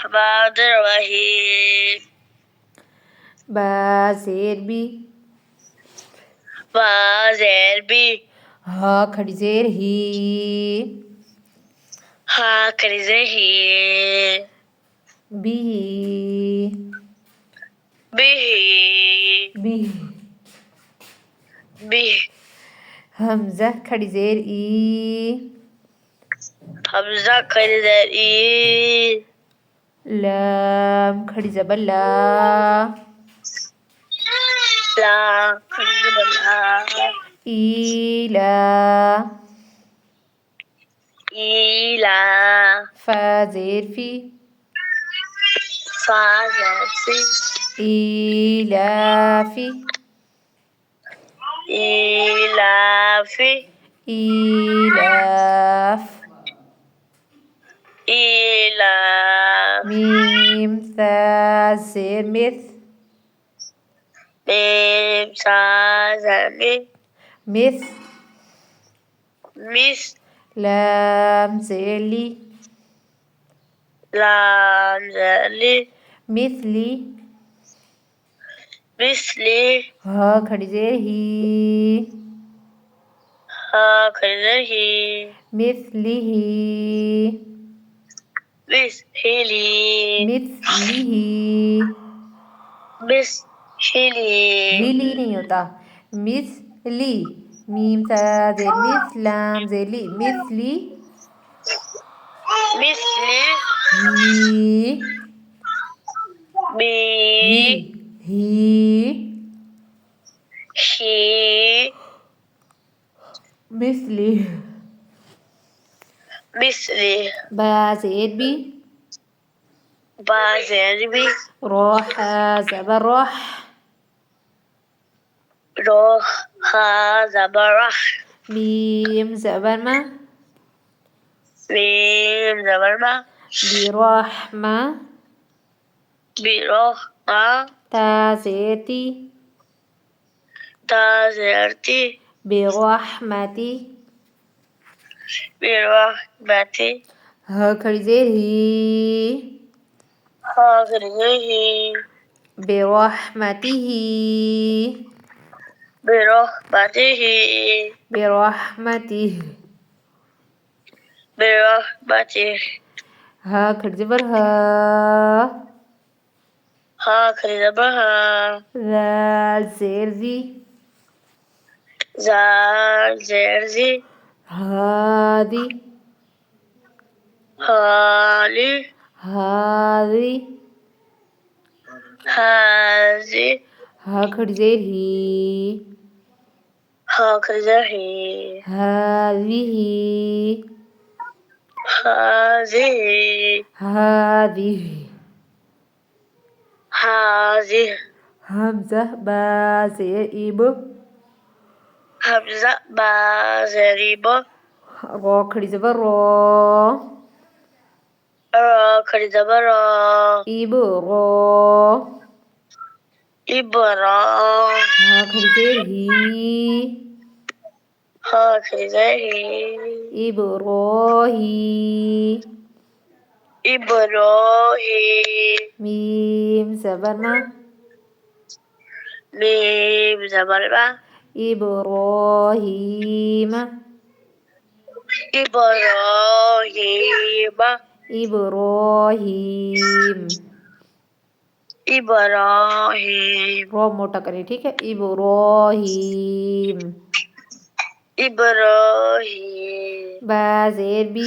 الرحمن الرحيم با زیر بی با زیر بی ها खड़ी जेर ही हा खड़ी जेर ही बी बी बी बी हमजा खड़ी जेर ई हमजा खड़ी जेर ई لام खड़ी जबर ला ला खड़ी जेर ला إيلا إيلا فا زير في فا زير في إيلافي إيلافي إيلاف إيلاف ميم ثا زير مث ميم سا زير مي مث ميس لام زير لي لام زير لي مثلي مثلي ها खड़ी जेर ही ها खड़ी जेर ही مثله مثلي مثله مثلي لي नहीं होता مثلي ميم ثا زير مث لام زير لي مثلي مثلي هي بي هي شي مثلي مثلي با زير بي با زير بي روح زبر روح روح ها زبر رح ميم زبر ما ميم زبر ما برحمة بروح ما تا زير تي تا زير تي برحمتي برحمتي ها खड़ी जेर ही ها खड़ी जेर ही برحمته برحمته برحمته برحمته ها खड़ी जबर ها ها खड़ी जबर ها ذال زير ذي زال زير زي هادي هالي هذي هذه ها खड़ी जेर ही هكذا هي هذه هذه هذه هذه همزة با زير إيب همزة با زريبة را खड़ी जबर را را كريدة برا إيب را إبرا ها खड़ी जेर ही هكذا هي إبراهيم إبراهيم ميم زبر ما ميم زبربة إبراهيم إبراهيم إبراهيم إبراهيم रो मोटा करें ठीक है इब्राहिम إبراهيم बाजेर बी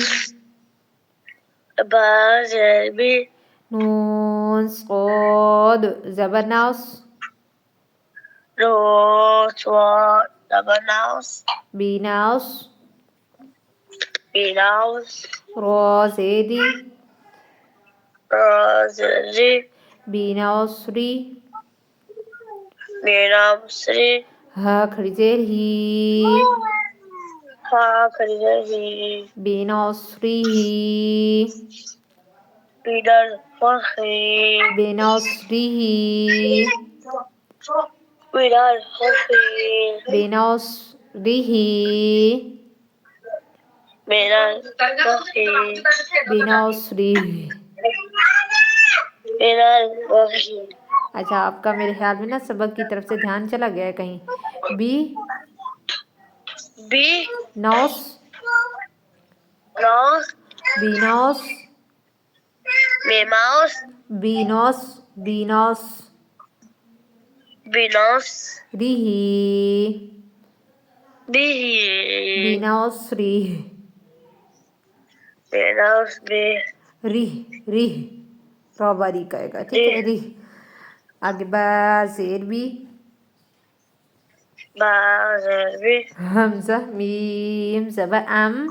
بازربي नून صاد زبر ناس روت ودبناوس بيناس بيناوس را زيدي رازري بيناصري بينامسري ها खड़ी जेर ही هكذا بناصره بنالفخي بناصره بنالفخي بناصره بنالفخي بناصره मिनल बगी। अच्छा, आपका मेरे ख्याल में ना सबक की तरफ से ध्यान चला गया है कहीं। बी बी नौस, नॉस, बीनौस, बीमाउस, बीनौस, बीनौस, बिनोस, रिही, बिही, बीनौस री, बिनोस बी, रिह, रिह, रॉबरी कहेगा, ठीक री, है, रिह। आगे बा जेर बी, बाजर बी, हमजा मीम जबा अम,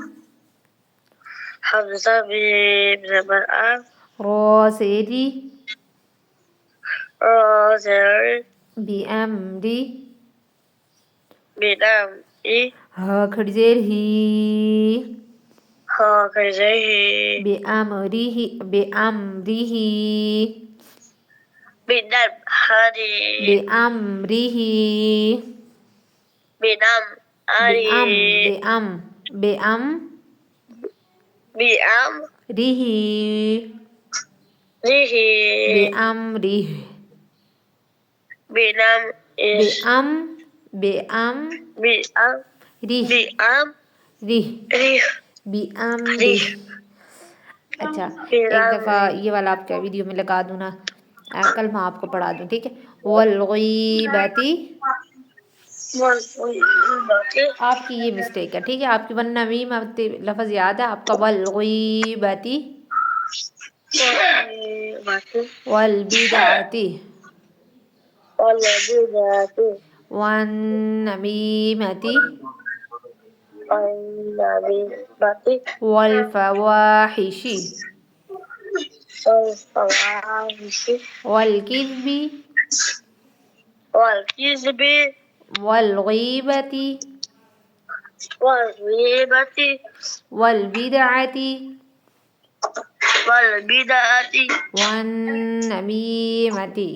हमजा बीम जबर आम, रो जेरी, रोजर, बी अमरी, बिनम ई, हा खड़जेर ही, हो खजही, बे अमरिही, बे अमरिही, बिनम हरी, बे अमरिही, बिनम बे आरी, अम, बे अम, बे अम बिअम रिही, रिही, बे अमरिह, बिनम बे इश, अम, बे अम बिअम, रिह, बिअम रिह, रिह, बी रिह, अमरिह। अच्छा, एक बिनम दफ़ा रिह, ये वाला आपका वीडियो में लगा दूँ ना, कल मैं आपको पढ़ा दूँ, ठीक है। वल्गीबती, मुल्की, आपकी ये मिस्टेक है, ठीक है। आपकी वन्ना मीम लफ्ज़ याद है आपका, वल्गीबती, मुल्की, वल्बिदाती, والبدعة वन्नमीमती, والنميمة वल्फवाहिशी, والفواحش वल्किज़्बी, والكذب वल्गीबती, والغيبة वल्बिदअती, والبدعة वन्नमीमती।